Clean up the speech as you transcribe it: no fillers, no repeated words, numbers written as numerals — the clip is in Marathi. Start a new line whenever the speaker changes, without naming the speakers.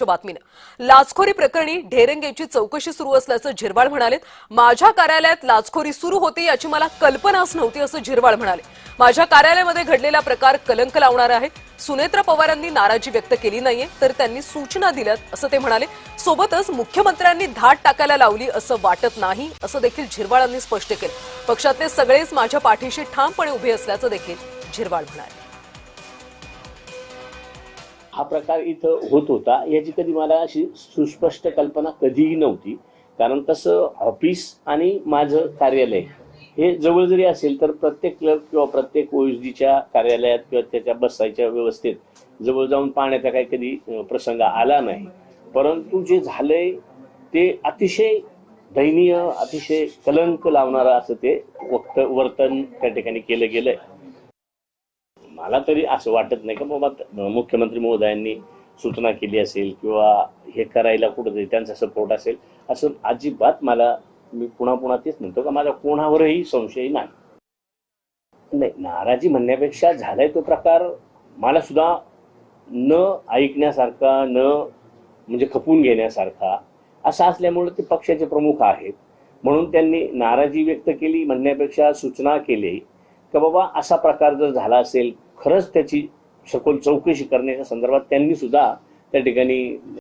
बातमीने लाचखोरी प्रकरणी ढेरेंगेची चौकशी सुरू असल्याचं झिरवाळ म्हणाले। माझ्या कार्यालयात लाचखोरी सुरू होती याची मला कल्पनाच नव्हती असं झिरवाळ म्हणाले। माझ्या कार्यालयामध्ये घडलेला प्रकार कलंक लावणारा आहे। सुनेत्रा पवारांनी नाराजी व्यक्त केली नाहीये तर त्यांनी सूचना दिल्यात असं ते म्हणाले। सोबतच मुख्यमंत्र्यांनी धाड टाकायला लावली असं वाटत नाही असं देखील झिरवाळांनी स्पष्ट केलं। पक्षातले सगळेच माझ्या पाठीशी ठामपणे उभे असल्याचं देखील झिरवाळ म्हणाले।
हा प्रकार इथं होत होता याची कधी मला अशी सुस्पष्ट कल्पना कधीही नव्हती, कारण तसं ऑफिस आणि माझं कार्यालय हे जवळ जरी असेल तर प्रत्येक क्लर्क किंवा प्रत्येक ओएसडीच्या कार्यालयात किंवा त्याच्या बसायच्या व्यवस्थेत जवळ जाऊन पाहण्याचा काही कधी प्रसंग आला नाही। परंतु जे झालंय ते अतिशय दयनीय, अतिशय कलंक लावणारं असं ते वर्तन त्या ठिकाणी केलं गेलंय। मला तरी असं वाटत नाही की बाबा मुख्यमंत्री महोदयांनी सूचना केली असेल किंवा हे करायला कुठेतरी त्यांचा सपोर्ट असेल असं अजिबात मी पुन्हा तेच म्हणतो का माझा कोणावरही संशय नाही। नाराजी म्हणण्यापेक्षा झालाय तो प्रकार मला सुद्धा न ऐकण्यासारखा, न म्हणजे खपून घेण्यासारखा असा असल्यामुळे ते पक्षाचे प्रमुख आहेत म्हणून त्यांनी नाराजी व्यक्त केली म्हणण्यापेक्षा सूचना केली की बाबा असा प्रकार जर झाला असेल खरंच त्याची सखोल चौकशी करण्याच्या संदर्भात त्यांनी सुद्धा त्या ठिकाणी